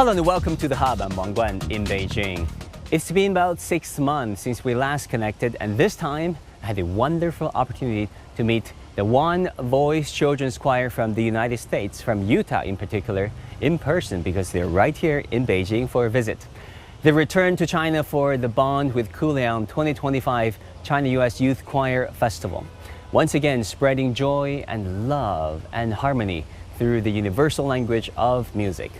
Hello and welcome to The Hub. I'm Wang Guan in Beijing. It's been about 6 months since we last connected, and this time I had a wonderful opportunity to meet the One Voice Children's Choir from the United States, from Utah in particular, in person because they're right here in Beijing for a visit. They returned to China for the Bond with Kuliang 2025 China-U.S. Youth Choir Festival. Once again, spreading joy and love and harmony through the universal language of music.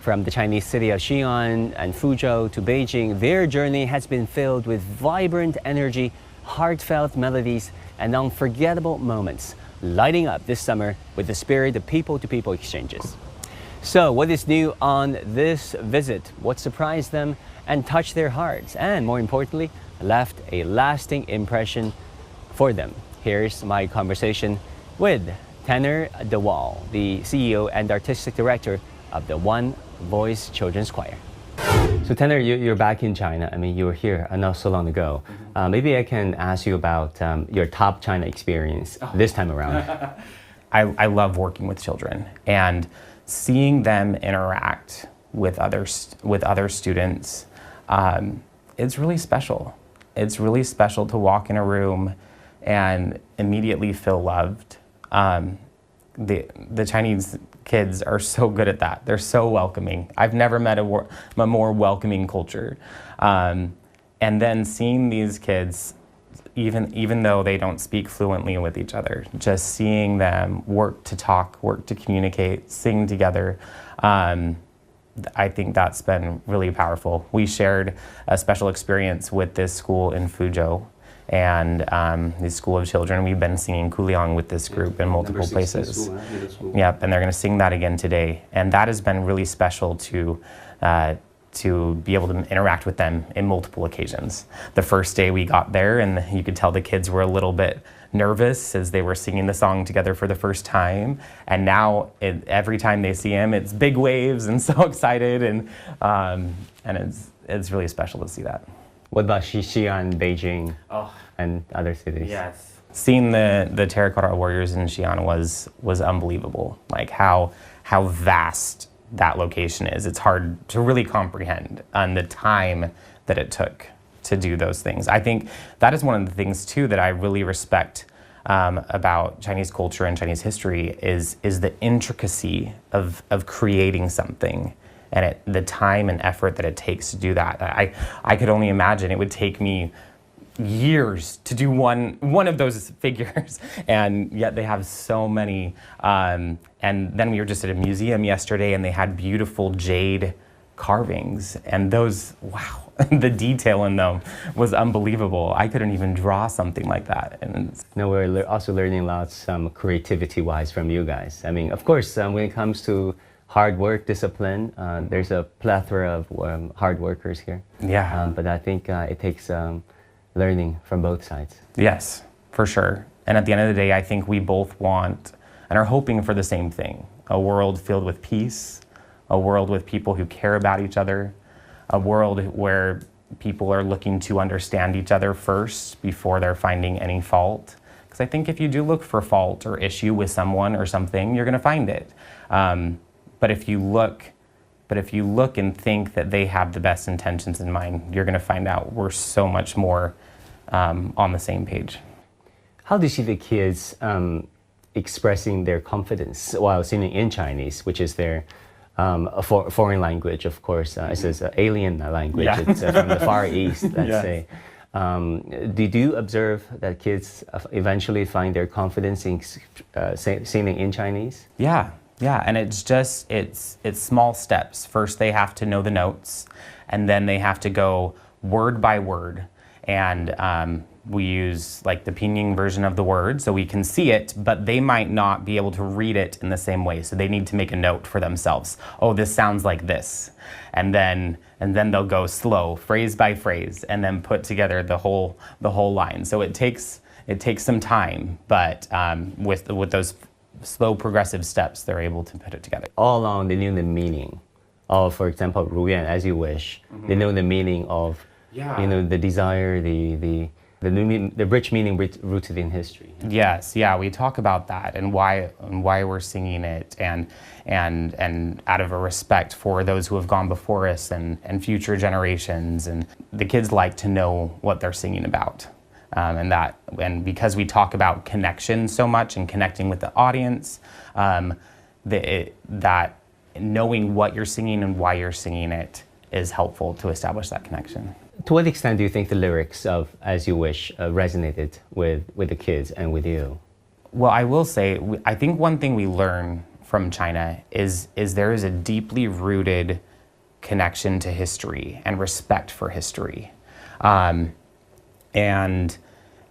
From the Chinese city of Xi'an and Fuzhou to Beijing, their journey has been filled with vibrant energy, heartfelt melodies, and unforgettable moments, lighting up this summer with the spirit of people-to-people exchanges. So, what is new on this visit? What surprised them and touched their hearts, and more importantly, left a lasting impression for them? Here's my conversation with Tanner DeWaal, the CEO and Artistic Director of the One Voice Children's Choir. So Tanner, you're back in China. I mean, you were here not so long ago. Maybe I can ask you about your top China experience this time around. I love working with children and seeing them interact with other students. It's really special. It's really special to walk in a room and immediately feel loved. The Chinese kids are so good at that. They're so welcoming. I've never met a more welcoming culture. And then seeing these kids, even though they don't speak fluently with each other, just seeing them work to talk, work to communicate, sing together, I think that's been really powerful. We shared a special experience with this school in Fuzhou, and the School of Children. We've been singing Kuliang with this group in multiple places. Yep, and they're going to sing that again today. And that has been really special to be able to interact with them in multiple occasions. The first day we got there, and you could tell the kids were a little bit nervous as they were singing the song together for the first time. And now every time they see him, it's big waves and so excited, and it's really special to see that. What about Xi'an, Beijing, and other cities? Yes. Seeing the Terracotta Warriors in Xi'an was unbelievable. Like how vast that location is. It's hard to really comprehend on the time that it took to do those things. I think that is one of the things too that I really respect about Chinese culture and Chinese history is the intricacy of creating something. And the time and effort that it takes to do that. I could only imagine it would take me years to do one of those figures, and yet they have so many. And then we were just at a museum yesterday, and they had beautiful jade carvings, and those, wow, the detail in them was unbelievable. I couldn't even draw something like that. And no, we're also learning lots creativity-wise from you guys. I mean, of course, when it comes to hard work, discipline, there's a plethora of hard workers here. Yeah. But I think it takes learning from both sides. Yes, for sure. And at the end of the day, I think we both want and are hoping for the same thing. A world filled with peace, a world with people who care about each other, a world where people are looking to understand each other first before they're finding any fault. Because I think if you do look for fault or issue with someone or something, you're going to find it. But if you look and think that they have the best intentions in mind, you're going to find out we're so much more on the same page. How do you see the kids expressing their confidence while singing in Chinese, which is their foreign language, of course? It's an alien language. Yeah. It's from the Far East, let's say. Did you observe that kids eventually find their confidence in singing in Chinese? Yeah, and it's small steps. First, they have to know the notes, and then they have to go word by word. And we use like the pinyin version of the word, so we can see it, but they might not be able to read it in the same way. So they need to make a note for themselves. Oh, this sounds like this, and then they'll go slow, phrase by phrase, and then put together the whole line. So it takes some time, but with those slow progressive steps, they're able to put it together. All along, they knew the meaning of, for example, Ruyuan, as you wish. They know the meaning of, the desire, the The rich meaning rooted in history. Yes, yeah, we talk about that and why we're singing it, and out of a respect for those who have gone before us and future generations, and the kids like to know what they're singing about, and because we talk about connection so much and connecting with the audience, that knowing what you're singing and why you're singing it is helpful to establish that connection. To what extent do you think the lyrics of As You Wish resonated with the kids and with you? Well, I will say, I think one thing we learn from China is there is a deeply rooted connection to history and respect for history. And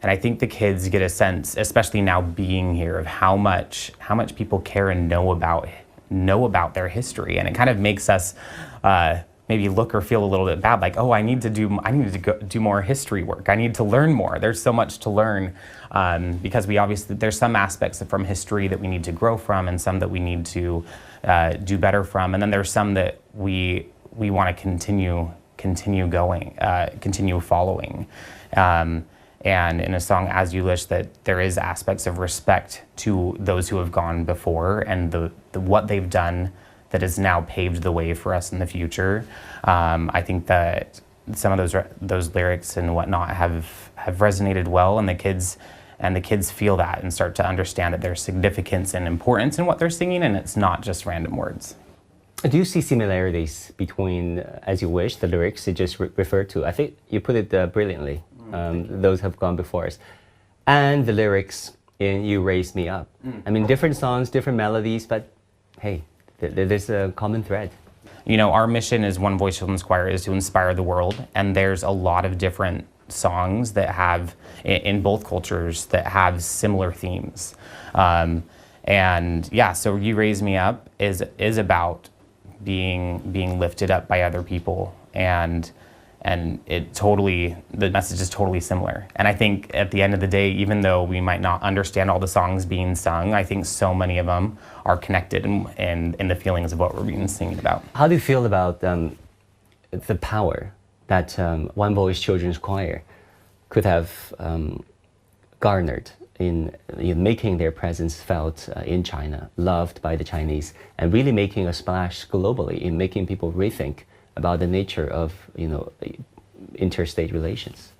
I think the kids get a sense, especially now being here, of how much people care and know about their history. And it kind of makes us maybe look or feel a little bit bad, like, oh, I need to do more history work. I need to learn more. There's so much to learn, because there's some aspects from history that we need to grow from, and some that we need to do better from, and then there's some that we want to continue following. And in a song As You Wish, that there is aspects of respect to those who have gone before and the what they've done that has now paved the way for us in the future. I think that some of those lyrics and whatnot have resonated well, and the kids feel that and start to understand that there's significance and importance in what they're singing, and it's not just random words. Do you see similarities between As You Wish, the lyrics you just referred to? I think you put it brilliantly. Those have gone before us, and the lyrics in You Raised Me Up. I mean, different songs, different melodies, but hey, there's a common thread. You know, our mission as One Voice Children's Choir is to inspire the world, and there's a lot of different songs that have, in both cultures, that have similar themes. And yeah, so You Raise Me Up is about being lifted up by other people, and the message is totally similar. And I think at the end of the day, even though we might not understand all the songs being sung, I think so many of them are connected in the feelings of what we're being singing about. How do you feel about the power that One Voice Children's Choir could have garnered in making their presence felt in China, loved by the Chinese, and really making a splash globally in making people rethink about the nature of interstate relations?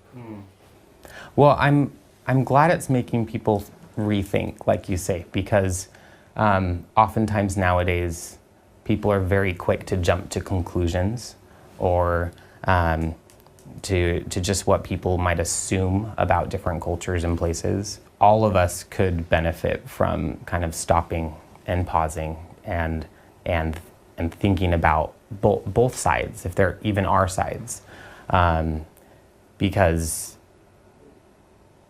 Well, I'm glad it's making people rethink, like you say, because oftentimes nowadays people are very quick to jump to conclusions, or to just what people might assume about different cultures and places. All of us could benefit from kind of stopping and pausing and thinking about both sides, if there even are sides, because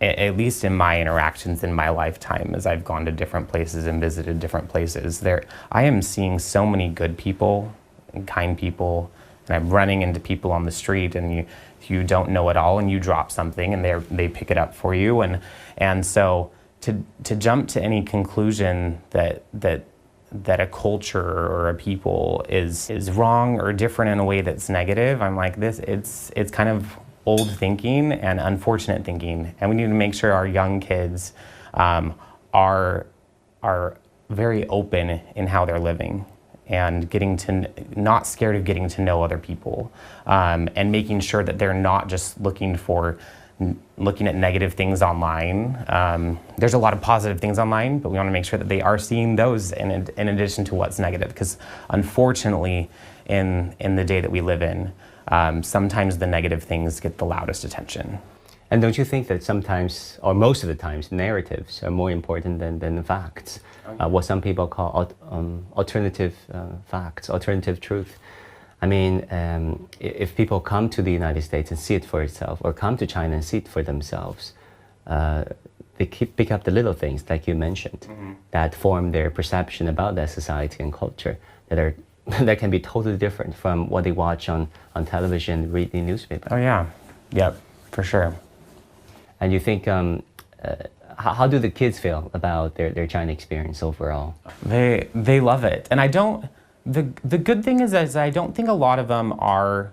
at least in my interactions in my lifetime, as I've gone to different places and visited different places, I am seeing so many good people and kind people, and I'm running into people on the street, and you don't know it all, and you drop something and they pick it up for you, and so to jump to any conclusion that a culture or a people is wrong or different in a way that's negative, I'm like, it's kind of old thinking and unfortunate thinking, and we need to make sure our young kids are very open in how they're living, and not scared of getting to know other people, and making sure that they're not just looking at negative things online. There's a lot of positive things online, but we want to make sure that they are seeing those in addition to what's negative, because unfortunately in the day that we live in, sometimes the negative things get the loudest attention. And don't you think that sometimes, or most of the times, narratives are more important than facts? What some people call alternative facts, alternative truth. I mean, if people come to the United States and see it for itself, or come to China and see it for themselves, they pick up the little things, like you mentioned, that form their perception about that society and culture, that can be totally different from what they watch on television, read in newspaper. Oh yeah, yep, for sure. And you think, how do the kids feel about their China experience overall? They love it, and I don't. The good thing is I don't think a lot of them are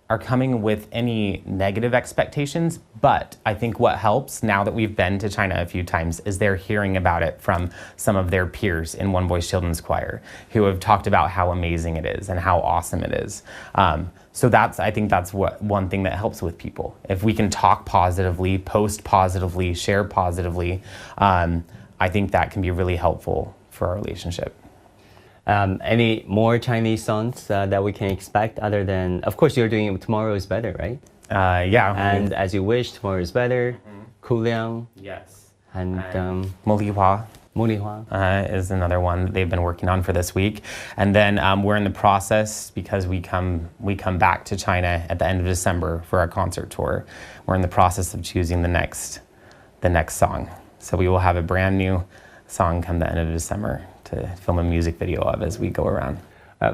are coming with any negative expectations, but I think what helps now that we've been to China a few times is they're hearing about it from some of their peers in One Voice Children's Choir who have talked about how amazing it is and how awesome it is. So I think that's one thing that helps with people. If we can talk positively, post positively, share positively, I think that can be really helpful for our relationship. Any more Chinese songs that we can expect other than, of course, you're doing Tomorrow is Better, right? Yeah. And As You Wish, Tomorrow is Better, Kuliang, Yes. and Mulihua. Mulihua. Is another one that they've been working on for this week. And then we're in the process, because we come back to China at the end of December for our concert tour. We're in the process of choosing the next song. So we will have a brand new song come the end of December to film a music video of as we go around.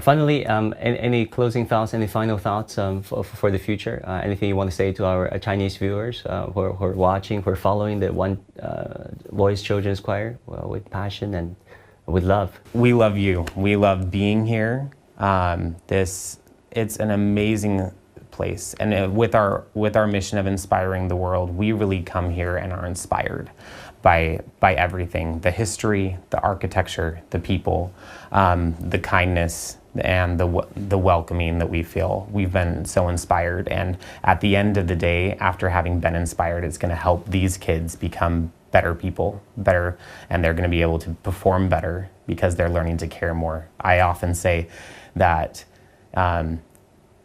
Finally, any closing thoughts, any final thoughts for the future? Anything you want to say to our Chinese viewers who are watching, who are following the One Voice Children's Choir with passion and with love? We love you. We love being here. It's an amazing place. And with our mission of inspiring the world, we really come here and are inspired by everything, the history, the architecture, the people, the kindness, and the welcoming that we feel. We've been so inspired, and at the end of the day, after having been inspired, it's gonna help these kids become better people, and they're gonna be able to perform better because they're learning to care more. I often say that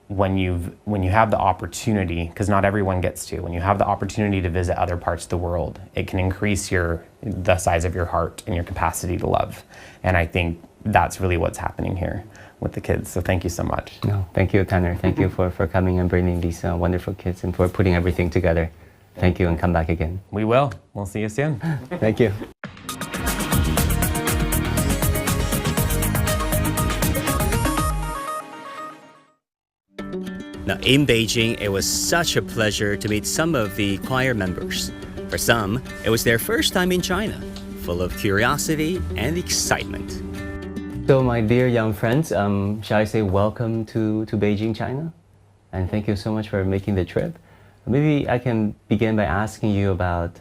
when you have the opportunity, because not everyone gets to, when you have the opportunity to visit other parts of the world, it can increase the size of your heart and your capacity to love. And I think that's really what's happening here with the kids. So thank you so much. No, thank you, Tanner. Thank you for coming and bringing these wonderful kids and for putting everything together. Thank you, and come back again. We will. We'll see you soon. Thank you. Now, in Beijing, it was such a pleasure to meet some of the choir members. For some, it was their first time in China, full of curiosity and excitement. So, my dear young friends, shall I say welcome to Beijing, China? And thank you so much for making the trip. Maybe I can begin by asking you about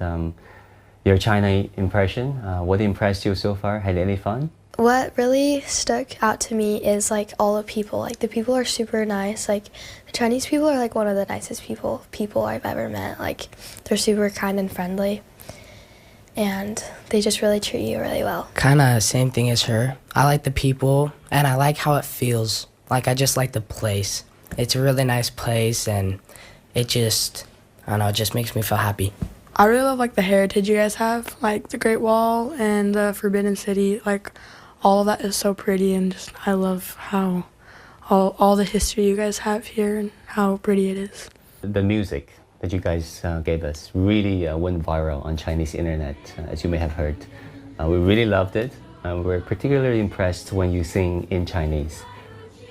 your China impression. What impressed you so far? Had any fun? What really stuck out to me is like all the people. Like the people are super nice. Like the Chinese people are like one of the nicest people I've ever met. Like they're super kind and friendly, and they just really treat you really well. Kind of same thing as her. I like the people, and I like how it feels. Like I just like the place. It's a really nice place, and it just, I don't know, it just makes me feel happy. I really love like the heritage you guys have, like the Great Wall and the Forbidden City. Like all of that is so pretty, and just I love how all the history you guys have here and how pretty it is. The music that you guys gave us really went viral on Chinese internet, as you may have heard. We really loved it. We're particularly impressed when you sing in Chinese.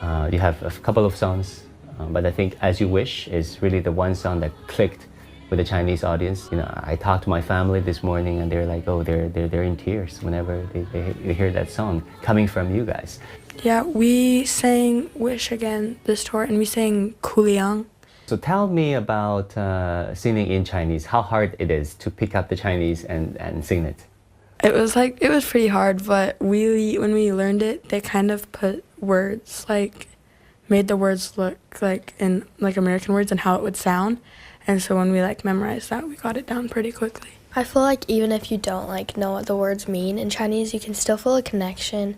You have a couple of songs, but I think As You Wish is really the one song that clicked with the Chinese audience. You know, I talked to my family this morning, and they're like, oh, they're in tears whenever they hear that song coming from you guys. Yeah, we sang Wish again this tour, and we sang Kuliang. So tell me about singing in Chinese, how hard it is to pick up the Chinese and sing it. It was pretty hard, but when we learned it, they kind of put words, like made the words look like in like American words and how it would sound. And so when we like memorized that, we got it down pretty quickly. I feel like even if you don't like know what the words mean in Chinese, you can still feel a connection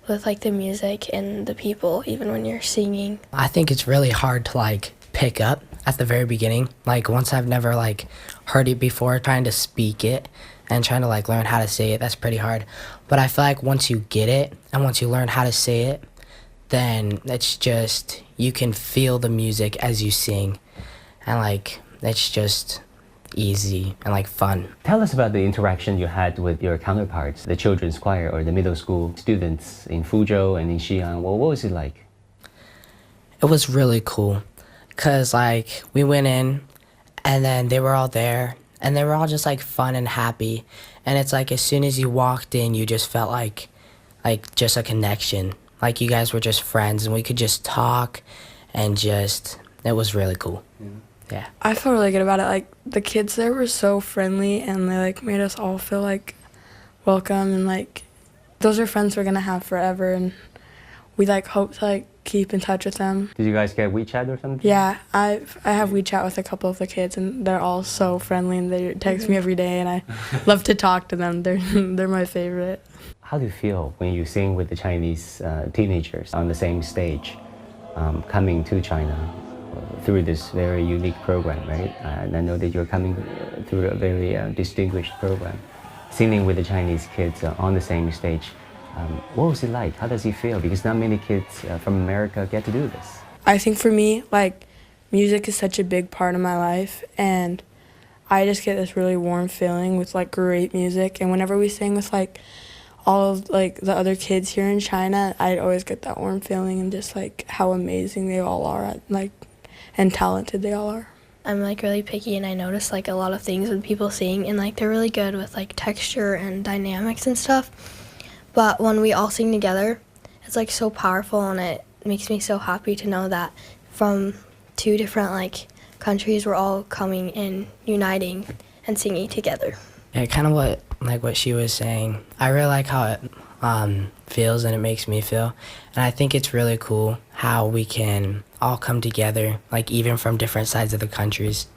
with like the music and the people, even when you're singing. I think it's really hard to like pick up at the very beginning. Like once I've never like heard it before, trying to speak it and trying to like learn how to say it, that's pretty hard. But I feel like once you get it and once you learn how to say it, then it's just, you can feel the music as you sing. And like, it's just easy and like fun. Tell us about the interaction you had with your counterparts, the children's choir or the middle school students in Fuzhou and in Xi'an. Well, what was it like? It was really cool because like we went in and then they were all there and they were all just like fun and happy. And it's like as soon as you walked in, you just felt like just a connection. Like you guys were just friends and we could just talk and just It was really cool. Yeah. I feel really good about it. Like, the kids there were so friendly, and they, like, made us all feel, like, welcome, and, like, those are friends we're going to have forever, and we, like, hope to, like, keep in touch with them. Did you guys get WeChat or something? Yeah, I have WeChat with a couple of the kids, and they're all so friendly, and they text me every day, and I love to talk to them. They're my favorite. How do you feel when you sing with the Chinese teenagers on the same stage, coming to China through this very unique program, right? And I know that you're coming through a very distinguished program, singing with the Chinese kids on the same stage. What was it like? How does it feel? Because not many kids from America get to do this. I think for me, like, music is such a big part of my life, and I just get this really warm feeling with, like, great music. And whenever we sing with, like, all of, like, the other kids here in China, I always get that warm feeling, and just, like, how amazing they all are, like, and talented they all are. I'm like really picky, and I notice like a lot of things when people sing, and like they're really good with like texture and dynamics and stuff. But when we all sing together, it's like so powerful, and it makes me so happy to know that from two different like countries we're all coming and uniting and singing together. Yeah, kind of what she was saying. I really like how it feels and it makes me feel. And I think it's really cool how we can all come together, like even from different sides of the countries,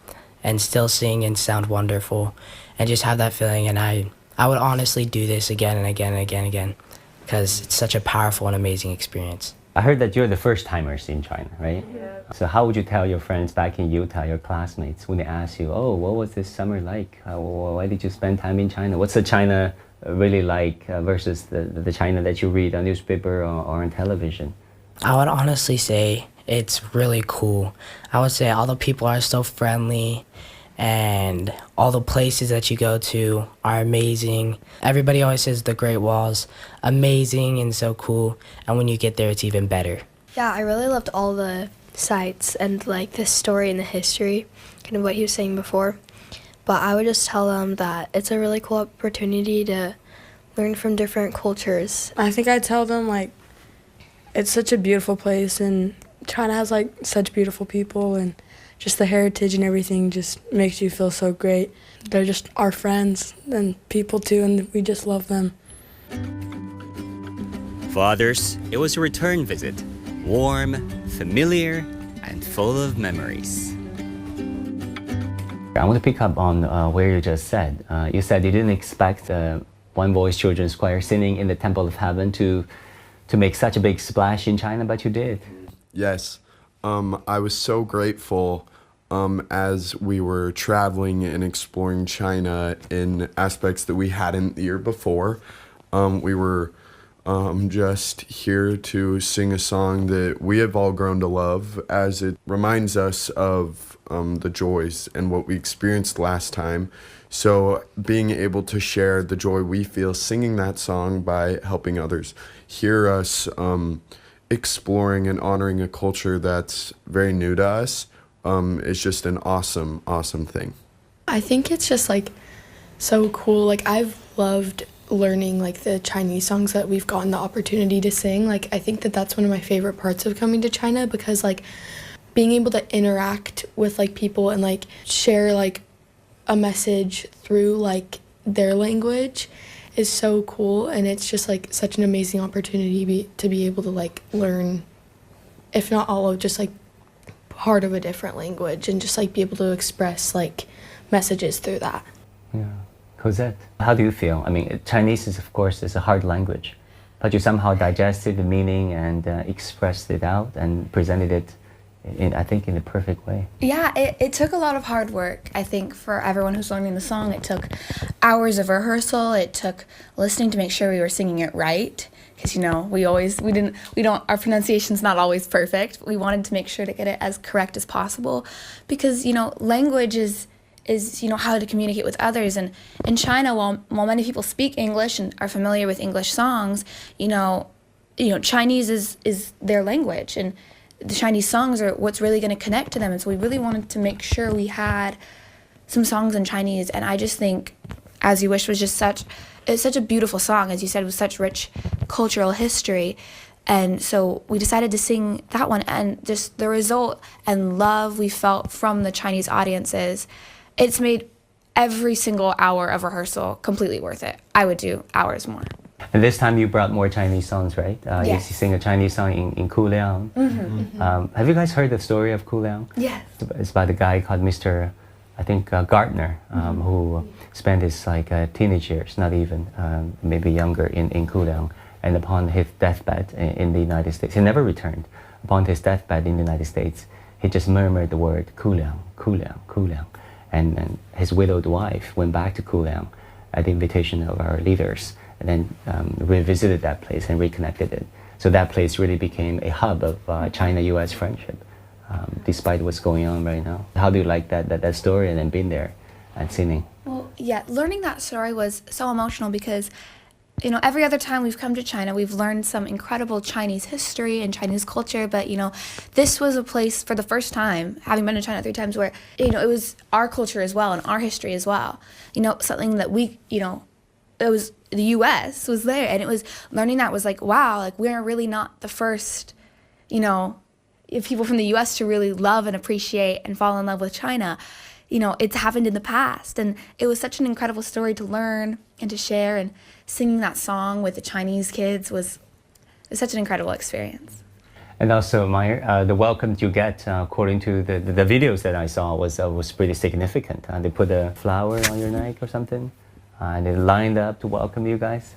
and still sing and sound wonderful and just have that feeling. And I would honestly do this again and again and again and again because it's such a powerful and amazing experience. I heard that you're the first timers in China, right? Yeah. So how would you tell your friends back in Utah, your classmates, when they ask you, oh, what was this summer like? Why did you spend time in China? What's the China really like versus the China that you read on newspaper or on television? I would honestly say it's really cool. I would say all the people are so friendly, and all the places that you go to are amazing. Everybody always says the Great Wall's amazing and so cool, and when you get there, it's even better. Yeah, I really loved all the sites and like the story and the history, kind of what he was saying before. But I would just tell them that it's a really cool opportunity to learn from different cultures. I think I'd tell them, like, it's such a beautiful place, and China has, like, such beautiful people, and just the heritage and everything just makes you feel so great. They're just our friends and people, too, and we just love them. For others, it was a return visit, warm, familiar, and full of memories. I want to pick up on where you just said. You said you didn't expect One Voice Children's Choir singing in the Temple of Heaven to make such a big splash in China, but you did. Yes. I was so grateful as we were traveling and exploring China in aspects that we hadn't the year before. We were just here to sing a song that we have all grown to love, as it reminds us of the joys and what we experienced last time. So being able to share the joy we feel singing that song by helping others hear us exploring and honoring a culture that's very new to us is just an awesome, awesome thing. I think it's just, like, so cool. Like, I've loved learning, like, the Chinese songs that we've gotten the opportunity to sing. Like, I think that that's one of my favorite parts of coming to China, because, like, being able to interact with, like, people and, like, share, like, a message through, like, their language is so cool. And it's just, like, such an amazing opportunity to be able to, like, learn, if not all of, just, like, part of a different language, and just, like, be able to express, like, messages through that. Yeah. Cosette, how do you feel? I mean, Chinese is, of course, is a hard language, but you somehow digested the meaning and expressed it out and presented it I think in a perfect way. Yeah, it took a lot of hard work. I think for everyone who's learning the song, it took hours of rehearsal. It took listening to make sure we were singing it right, because our pronunciation's not always perfect. We wanted to make sure to get it as correct as possible, because language is how to communicate with others. And in China, while many people speak English and are familiar with English songs, Chinese is their language, and the Chinese songs are what's really going to connect to them. And so we really wanted to make sure we had some songs in Chinese. And I just think As You Wish was just such a beautiful song. As you said, with such rich cultural history. And so we decided to sing that one, and just the result and love we felt from the Chinese audiences, it's made every single hour of rehearsal completely worth it. I would do hours more. And this time you brought more Chinese songs, right? Yes. You sing a Chinese song in Kuliang. Have you guys heard the story of Kuliang? Yes. It's about a guy called Mr. I think Gardner, who spent his teenage years, not even, maybe younger, in Kuliang. And upon his deathbed in the United States, he never returned. Upon his deathbed in the United States, he just murmured the word Kuliang, Kuliang, Kuliang. And his widowed wife went back to Kuliang at the invitation of our leaders, and then revisited that place and reconnected it. So that place really became a hub of China-U.S. friendship, despite what's going on right now. How do you like that story and then being there and singing? Well, yeah, learning that story was so emotional because, you know, every other time we've come to China, we've learned some incredible Chinese history and Chinese culture, but, you know, this was a place for the first time, having been to China 3 times, where, you know, it was our culture as well and our history as well. You know, something that we, you know, it was the U.S. was there, and it was learning that was like, wow, like we're really not the first, you know, people from the U.S. to really love and appreciate and fall in love with China. You know, it's happened in the past, and it was such an incredible story to learn and to share, and singing that song with the Chinese kids was such an incredible experience. And also, Meyer, the welcome you get, according to the videos that I saw, was pretty significant. They put a flower on your neck or something, and they lined up to welcome you guys.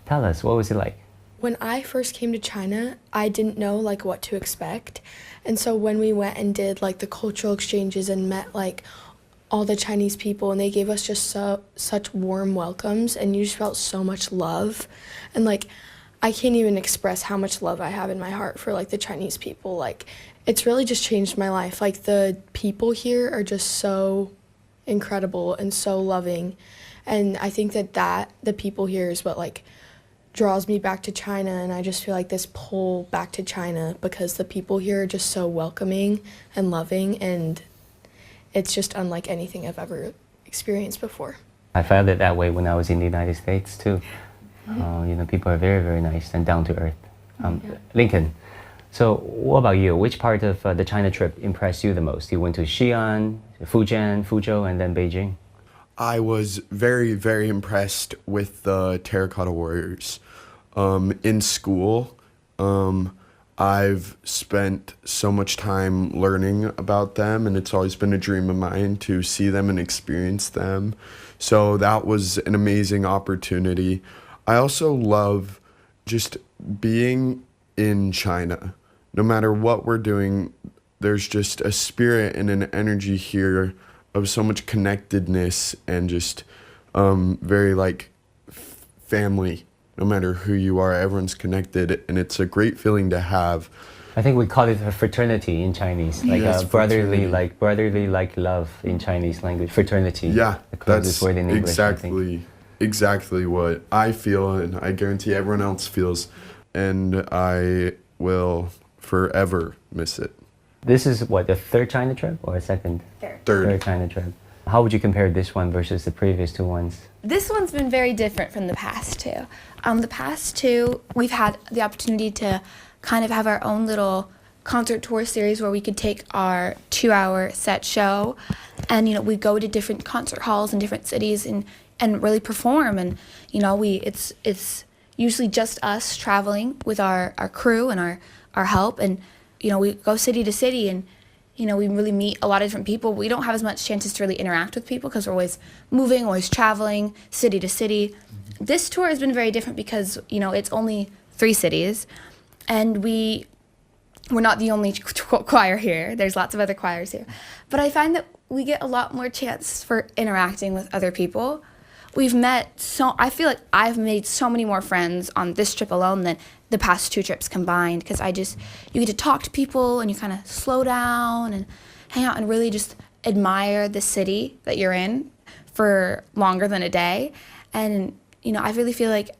Tell us, what was it like? When I first came to China, I didn't know like what to expect. And so when we went and did like the cultural exchanges and met like all the Chinese people, and they gave us just such warm welcomes, and you just felt so much love. And like I can't even express how much love I have in my heart for like the Chinese people. Like it's really just changed my life. Like the people here are just so incredible and so loving. And I think that the people here is what like draws me back to China, and I just feel like this pull back to China because the people here are just so welcoming and loving, and it's just unlike anything I've ever experienced before. I felt it that way when I was in the United States too. You know, people are very, very nice and down to earth. Lincoln, so what about you? Which part of the China trip impressed you the most? You went to Xi'an, Fuzhou, and then Beijing. I was very, very impressed with the terracotta warriors. In school, I've spent so much time learning about them, and it's always been a dream of mine to see them and experience them. So that was an amazing opportunity. I also love just being in China. No matter what we're doing, there's just a spirit and an energy here of so much connectedness and just very like family. No matter who you are, everyone's connected, and it's a great feeling to have. I think we call it a fraternity in Chinese, like Yes, brotherly like love in Chinese language. Fraternity. Yeah, That's this word in English, I think. exactly what I feel, and I guarantee everyone else feels, and I will forever miss it. This is what, the 3rd China trip or a 2nd? Third. China trip. How would you compare this one versus the previous 2 ones? This one's been very different from the past 2. The past 2, we've had the opportunity to kind of have our own little concert tour series where we could take our 2-hour set show, and you know, we go to different concert halls in different cities and really perform. And you know, it's usually just us traveling with our crew and our help, and you know, we go city to city, and you know, we really meet a lot of different people. We don't have as much chances to really interact with people because we're always moving, always traveling, city to city. This tour has been very different because, you know, it's only 3 cities, and we're not the only choir here. There's lots of other choirs here. But I find that we get a lot more chance for interacting with other people. I feel like I've made so many more friends on this trip alone than the past 2 trips combined, because you get to talk to people, and you kind of slow down and hang out and really just admire the city that you're in for longer than a day. And, you know, I really feel like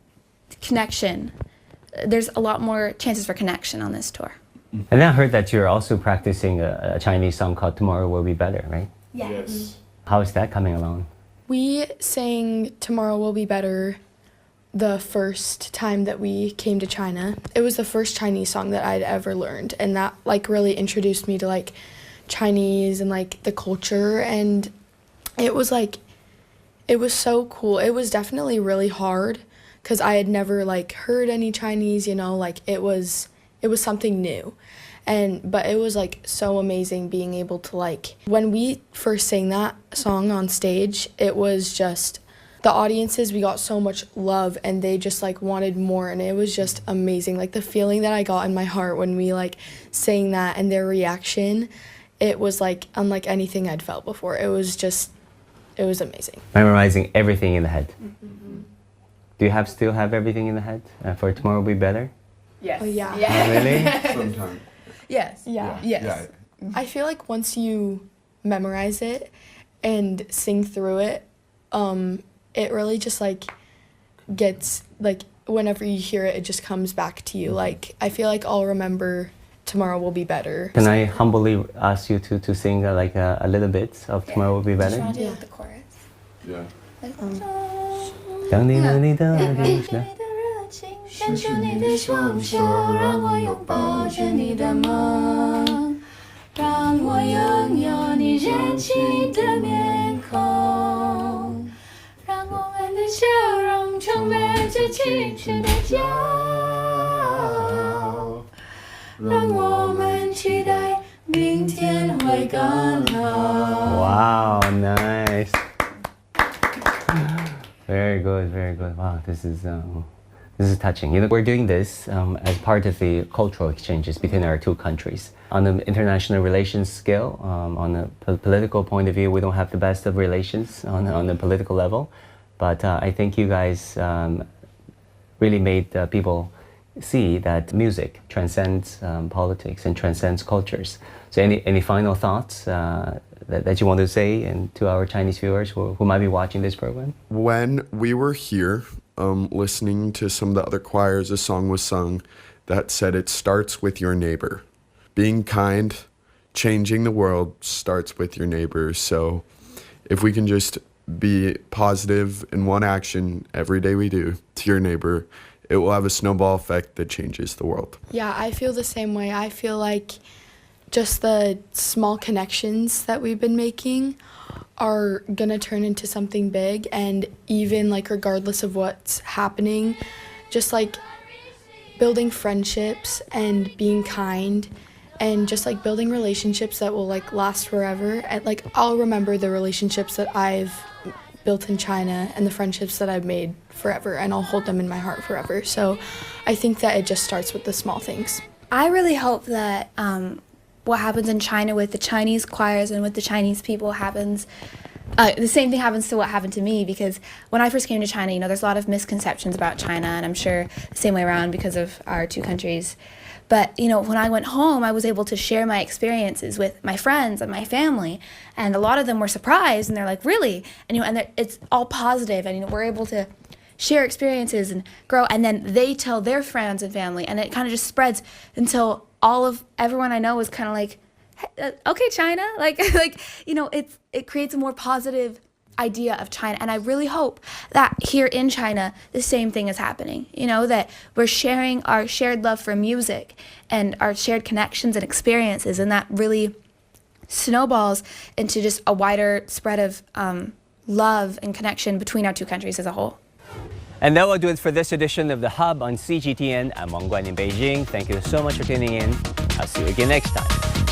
there's a lot more chances for connection on this tour. And I heard that you're also practicing a Chinese song called Tomorrow Will Be Better, right? Yes. How is that coming along? We sang Tomorrow Will Be Better the first time that we came to China. It was the first Chinese song that I'd ever learned, and that like really introduced me to like Chinese and like the culture, and it was so cool. It was definitely really hard because I had never like heard any Chinese, you know, like it was something new. But it was like so amazing being able to like, when we first sang that song on stage, it was just, the audiences, we got so much love and they just like wanted more, and it was just amazing. Like the feeling that I got in my heart when we like sang that and their reaction, it was like unlike anything I'd felt before. It was amazing. Memorizing everything in the head. Do you still have everything in the head for Tomorrow Will Be Better? Yes. Oh, yeah. Oh, really? Sometimes. Yes. Yeah. Yes. Yeah. I feel like once you memorize it and sing through it, it really just like gets like, whenever you hear it, it just comes back to you. Like I feel like I'll remember Tomorrow Will Be Better. Can I humbly ask you to sing like a little bit of Tomorrow Will Be Better? Just want to do the chorus. Yeah. Like, 当你努力的理想 伸出你的双手，让我拥抱着你的梦，让我拥有你热情的面孔，让我们的笑容充满着青春的骄傲，让我们期待明天会更好。 Wow, nice. Very good, very good. Wow, this is touching. You know, we're doing this as part of the cultural exchanges between our two countries. On the international relations scale, on the political point of view, we don't have the best of relations on the political level, but I think you guys really made people see that music transcends politics and transcends cultures. So any final thoughts that you want to say to our Chinese viewers who might be watching this program? When we were here listening to some of the other choirs, a song was sung that said it starts with your neighbor. Being kind, changing the world starts with your neighbor. So if we can just be positive in one action every day we do to your neighbor, it will have a snowball effect that changes the world. Yeah, I feel the same way. I feel like just the small connections that we've been making are gonna turn into something big, and even like regardless of what's happening, just like building friendships and being kind and just like building relationships that will like last forever. And like I'll remember the relationships that I've built in China and the friendships that I've made forever, and I'll hold them in my heart forever. So I think that it just starts with the small things. I really hope that what happens in China with the Chinese choirs and with the Chinese people happens, the same thing happens to what happened to me, because when I first came to China, you know, there's a lot of misconceptions about China, and I'm sure the same way around because of our two countries. But, you know, when I went home, I was able to share my experiences with my friends and my family, and a lot of them were surprised, and they're like, really? And, you know, and it's all positive, and, you know, we're able to share experiences and grow, and then they tell their friends and family, and it kind of just spreads until everyone I know is kind of like, hey, okay, China, like you know, it creates a more positive idea of China, and I really hope that here in China the same thing is happening. You know, that we're sharing our shared love for music and our shared connections and experiences, and that really snowballs into just a wider spread of love and connection between our two countries as a whole. And that will do it for this edition of The Hub on CGTN. I'm Wang Guan in Beijing. Thank you so much for tuning in. I'll see you again next time.